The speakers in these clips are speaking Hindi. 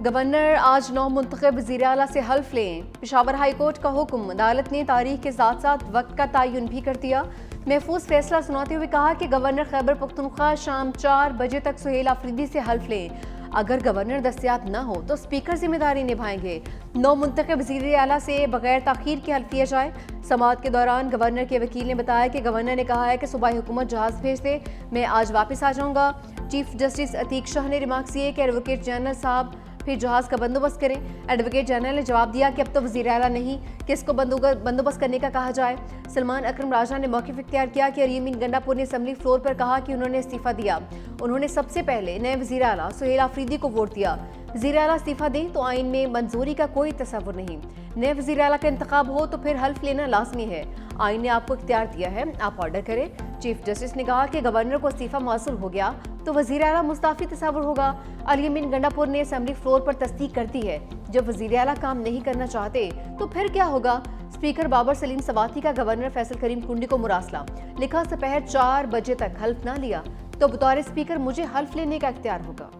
गवर्नर आज 9 मुंतखब वज़ीर आला से हल्फ लें। पेशावर हाई कोर्ट का हुक्म, अदालत ने तारीख के साथ साथ वक्त का तयन भी कर दिया। महफूज फैसला सुनाते हुए कहा कि गवर्नर खैबर पख्तूनख्वा शाम 4 बजे तक सुहेल आफरीदी से हल्फ लें। अगर गवर्नर दस्तयाब न हो तो स्पीकर जिम्मेदारी निभाएंगे। 9 मुंतखब वज़ीर आला से बगैर ताखीर के हल्फ लिया जाए। समाअत के दौरान गवर्नर के वकील ने बताया कि गवर्नर ने कहा है कि सूबाई हुकूमत जहाज भेज दे, मैं आज वापस आ जाऊंगा। चीफ जस्टिस अतीक शाह ने रिमार्क्स किए कि एडवोकेट जनरल साहब फिर जहाज का बंदोबस्त करें। एडवोकेट जनरल ने जवाब दिया कि अब तो वज़ीर आला नहीं, किसको बंदोबस्त करने का कहा जाए। सलमान अकरम राजा ने मौक़िफ़ इख्तियार किया कि अरीमीन गंडापुर ने असम्बली फ्लोर पर कहा कि उन्होंने इस्तीफ़ा दिया। उन्होंने सबसे पहले नए वज़ीर आला सुहेल आफरीदी को वोट दिया। वज़ीर आला इस्तीफ़ा दें तो आइन में मंजूरी का कोई तसव्वुर नहीं। नए वज़ीर आला का इंतखाब हो तो फिर हल्फ लेना लाजमी है। आइन ने आपको इख्तियार दिया है, आप ऑर्डर करें। चीफ जस्टिस ने कहा कि गवर्नर को इस्तीफ़ा मौसूल हो गया तो वज़ीर आला मुस्ताफ़ी तस्वुर होगा। अलीमीन गंडापुर ने असम्बली फ्लोर पर तस्दीक कर दी है। जब वज़ीर आला काम नहीं करना चाहते तो फिर क्या होगा। स्पीकर बाबर सलीम सवाती का गवर्नर फैसल करीम कुंडी को मुरासला, लिखा दोपहर 4 बजे तक हल्फ ना लिया तो बतौर स्पीकर मुझे हल्फ लेने का इख्तियार होगा।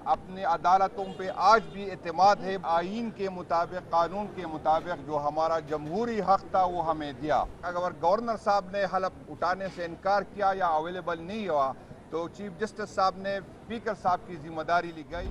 अपने अदालतों पे आज भी एतमाद है। आइन के मुताबिक, कानून के मुताबिक जो हमारा जमहूरी हक था वो हमें दिया। अगर गवर्नर साहब ने हलफ उठाने से इनकार किया या अवेलेबल नहीं हुआ तो चीफ जस्टिस साहब ने स्पीकर साहब की जिम्मेदारी ली गई।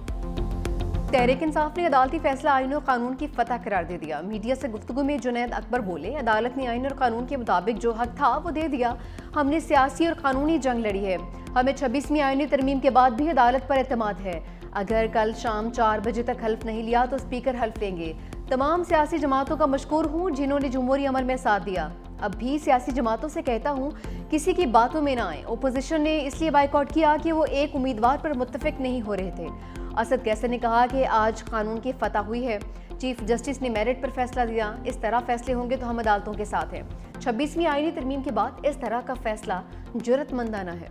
तहरीक इंसाफ ने अदालती फैसला आइन और कानून की फतह करार दे दिया। मीडिया से गुफ्तगू में जुनैद अकबर बोले, अदालत ने आइन और कानून के मुताबिक जो हक था वो दे दिया। हमने सियासी और कानूनी जंग लड़ी है। हमें 26वीं आइनी तरमीम के बाद भी अदालत पर एतमाद है। अगर कल शाम 4 बजे तक हल्फ नहीं लिया तो स्पीकर हल्फ लेंगे। तमाम सियासी जमातों का मशकूर हूँ जिन्होंने जमहूरी अमल में साथ दिया। अब भी सियासी जमातों से कहता हूँ किसी की बातों में ना आए। ओपोजिशन ने इसलिए बाइकआउट किया कि वो एक उम्मीदवार पर मुत्तफिक नहीं हो रहे थे। असद कैसर ने कहा कि आज कानून की फतह हुई है। चीफ जस्टिस ने मेरिट पर फैसला दिया। इस तरह फैसले होंगे तो हम अदालतों के साथ हैं। 26वीं आइनी तरमीम के बाद इस तरह का फैसला जुर्रतमंदाना है।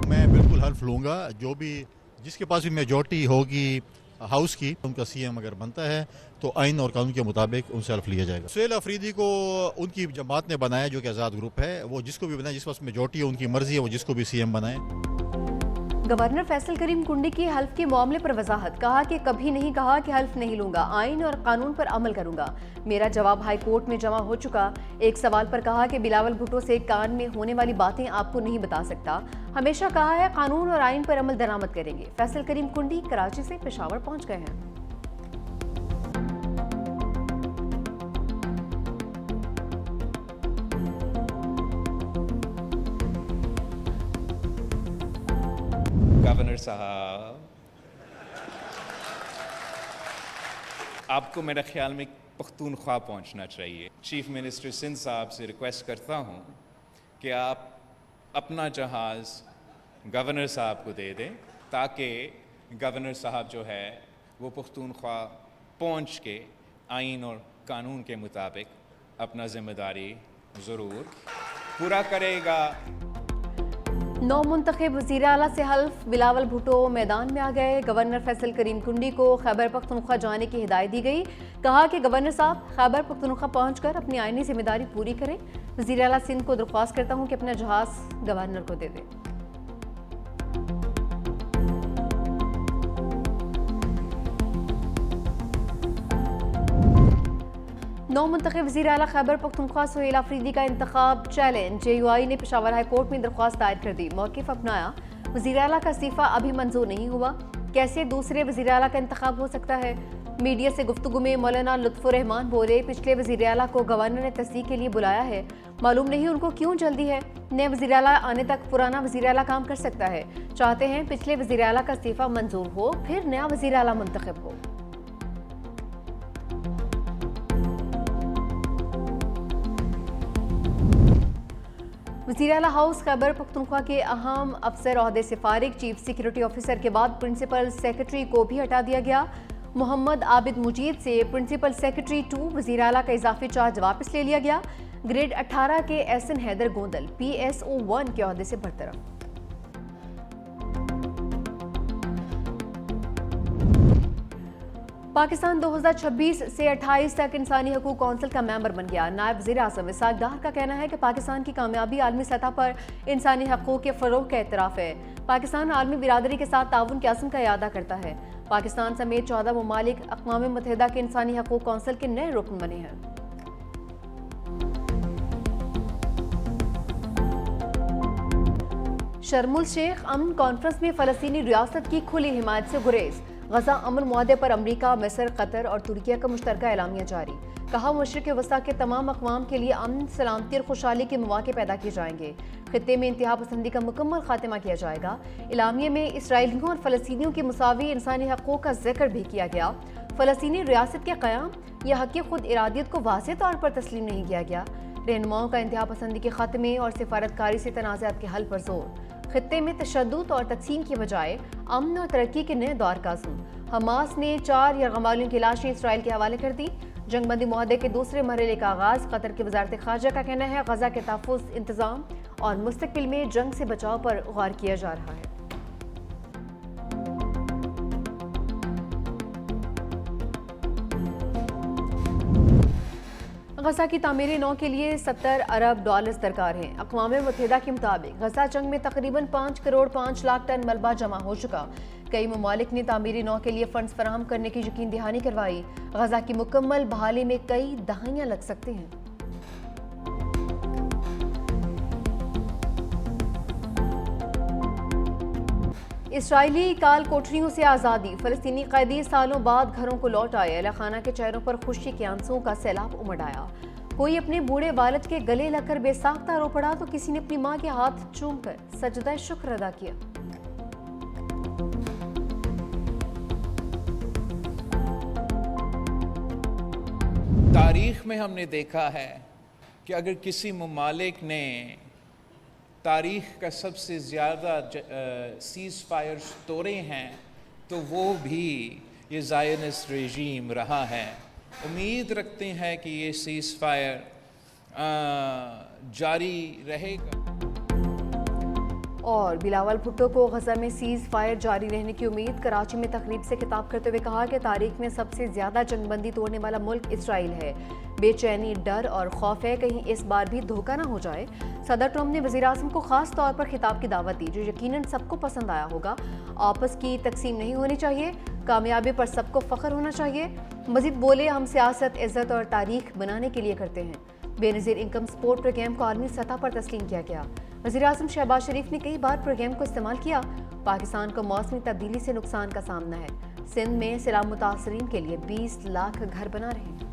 मैं बिल्कुल हल्फ लूँगा। जो भी जिसके पास भी मेजॉरिटी होगी हाउस की, उनका सीएम अगर बनता है तो आइन और कानून के मुताबिक उनसे हल्फ लिया जाएगा। सुहेल अफरीदी को उनकी जमात ने बनाया जो कि आज़ाद ग्रुप है, वो जिसको भी बनाए, जिस पास मेजॉरिटी है उनकी मर्जी है, वो जिसको भी सीएम बनाए। गवर्नर फैसल करीम कुंडी की हल्फ के मामले पर वजाहत, कहा कि कभी नहीं कहा कि हल्फ नहीं लूंगा, आइन और कानून पर अमल करूंगा। मेरा जवाब हाई कोर्ट में जमा हो चुका। एक सवाल पर कहा कि बिलावल भुट्टो से कान में होने वाली बातें आपको नहीं बता सकता। हमेशा कहा है कानून और आइन पर अमल दरामद करेंगे। फैसल करीम कुंडी कराची से पेशावर पहुंच गए हैं। गवर्नर साहब, आपको मेरे ख्याल में पख्तूनख्वा पहुंचना चाहिए। चीफ मिनिस्टर सिंध साहब से रिक्वेस्ट करता हूं कि आप अपना जहाज़ गवर्नर साहब को दे दें ताकि गवर्नर साहब जो है वो पख्तूनख्वा पहुंच के आइन और कानून के मुताबिक अपना जिम्मेदारी ज़रूर पूरा करेगा। 9 मुंतखब वज़ीर आला से हल्फ, बिलावल भुट्टो मैदान में आ गए। गवर्नर फैसल करीम कुंडी को खैबर पख्तूनख्वा जाने की हिदायत दी गई। कहा कि गवर्नर साहब खैबर पख्तूनख्वा पहुंचकर अपनी आइनी जिम्मेदारी पूरी करें। वज़ीर आला सिंध को दरख्वास्त करता हूं कि अपना जहाज गवर्नर को दे दें। 9 मुंतखब वज़ीर आला खैबर पख्तूनख्वा सुहेल आफरीदी का इंतखाब चैलेंज। JUI ने पेशावर हाई कोर्ट में दरख्वास्त दायर कर दी। मौक़िफ़ अपनाया, वज़ीर आला का इस्तीफ़ा अभी मंजूर नहीं हुआ, कैसे दूसरे वज़ीर आला का इंतखाब हो सकता है। मीडिया से गुफ्तगू में मौलाना लुत्फ़ुर रहमान बोले, पिछले वज़ीर आला को गवर्नर ने तस्दीक के लिए बुलाया है, मालूम नहीं उनको क्यों जल्दी है। नए वज़ीर आला आने तक पुराना वज़ीर आला काम कर सकता है। चाहते हैं पिछले वज़ीर आला का इस्तीफ़ा मंजूर हो, फिर नया वज़ीर आला मुंतखब हो। वज़ीर आला हाउस खैबर पख्तूनख्वा के अहम अफसर ओहदे से फारिग। चीफ सिक्योरिटी ऑफिसर के बाद प्रिंसिपल सेक्रेटरी को भी हटा दिया गया। मोहम्मद आबिद मुजीद से प्रिंसिपल सेक्रेटरी 2 वज़ीर आला का इजाफी चार्ज वापस ले लिया गया। ग्रेड 18 के एहसन हैदर गोंदल PSO 1 के ओहदे से बरतरफ। पाकिस्तान 2026 से 28 तक इंसानी हकूक कौंसिल का मेंबर बन गया। नायब वज़ीर-ए-आज़म इसहाक डार का कहना है कि पाकिस्तान की कामयाबी आलमी सतह पर इंसानी हकूक के फ़रोग़ का एतराफ़ है। पाकिस्तान आलमी बिरादरी के साथ ताउन के अज़्म का इरादा करता है। पाकिस्तान समेत 14 ममालिक अक़वाम मुत्तहिदा के इंसानी हकूक कौंसिल के नए रुकन बने हैं। शर्मुल शेख अमन कॉन्फ्रेंस में फ़लस्तीनी रियासत की खुली हिमायत से गुरेज। गजा अमन मुआहदे पर अमरीका, मिस्र, कतर और तुर्किया का मुश्तरका एलामिया जारी। कहा मशरिक़ वस्ता के तमाम अक़वाम के लिए अमन, सलामती और खुशहाली के मौके पैदा किए जाएंगे। खित्ते में इंतहा पसंदी का मुकम्मल खात्मा किया जाएगा। इलामिया में इसराइलियों और फ़लस्तीनियों की मुसावी इंसानी हकूक़ का जिक्र भी किया गया। फ़लस्तीनी रियासत के क़याम या हक़ खुद इरादियत को वाज़ेह तौर पर तस्लीम नहीं किया गया। रहनुमाओं का इंतहा पसंदी के ख़त्मे और सिफारतकारी से तनाज़ात के हल पर जोर। खित्ते में तशद्दुद और तक़सीम की बजाय अमन और तरक्की के नए दौर का अज़्म। हमास ने 4 यरग़मालियों की लाशें इसराइल के हवाले कर दी। जंगबंदी मुआहदे के दूसरे मरहले का आगाज़। कतर की वज़ारत ख़ारजा का कहना है गजा के तहफ़्फ़ुज़, इंतज़ाम और मुस्तक़बिल में जंग से बचाव पर गौर किया जा रहा है। गजा की तामीर नौ के लिए $70 अरब दरकार हैं। अक़वाम मुत्तहिदा के मुताबिक गजा जंग में तकरीबन 5 करोड़ 5 लाख टन मलबा जमा हो चुका। कई ममालिक ने तामीर नौ के लिए फंड्स फराहम करने की यकीन दहानी करवाई। गजा की मुकम्मल बहाली में कई दहाइयाँ लग सकती हैं। इसराइली काल कोठरियों से आज़ादी। फ़लस्तीनी कैदी सालों बाद घरों को लौट आए। अहले खाना के चेहरों पर खुशी के आंसुओं का सैलाब उमड़ आया। कोई अपने बूढ़े वालिद के गले लगकर बेसाख्ता रो पड़ा तो किसी ने अपनी माँ के हाथ चूमकर सजदा शुक्र अदा किया। तारीख में हमने देखा है कि अगर किसी ममालिक ने तारीख का सबसे ज़्यादा सीज़ फायर्स तोड़े हैं तो वो भी ये ज़ायनिस्ट रेजीम रहा है। उम्मीद रखते हैं कि ये सीज़ फायर जारी रहेगा। और बिलावल भुट्टो को गजा में सीज़ फायर जारी रहने की उम्मीद। कराची में तकरीब से खिताब करते हुए कहा कि तारीख में सबसे ज़्यादा जंगबंदी तोड़ने वाला मुल्क इसराइल है। बेचैनी, डर और खौफ है कहीं इस बार भी धोखा ना हो जाए। सदर ट्रंप ने वज़ीर-ए-आज़म को ख़ास तौर पर खिताब की दावत दी जो यकीनन सबको पसंद आया होगा। आपस की तकसीम नहीं होनी चाहिए, कामयाबी पर सबको फ़ख्र होना चाहिए। मज़ीद बोले, हम सियासत, इज़्ज़त और तारीख बनाने के लिए करते हैं। बेनज़ीर इनकम सपोर्ट प्रोग्राम को आलमी सतह पर तस्लीम किया गया। वज़ीर-ए-आज़म शहबाज शरीफ ने कई बार प्रोग्राम को इस्तेमाल किया। पाकिस्तान को मौसमी तब्दीली से नुकसान का सामना है। सिंध में सैलाब मुतासरीन के लिए 20 लाख घर बना रहे हैं।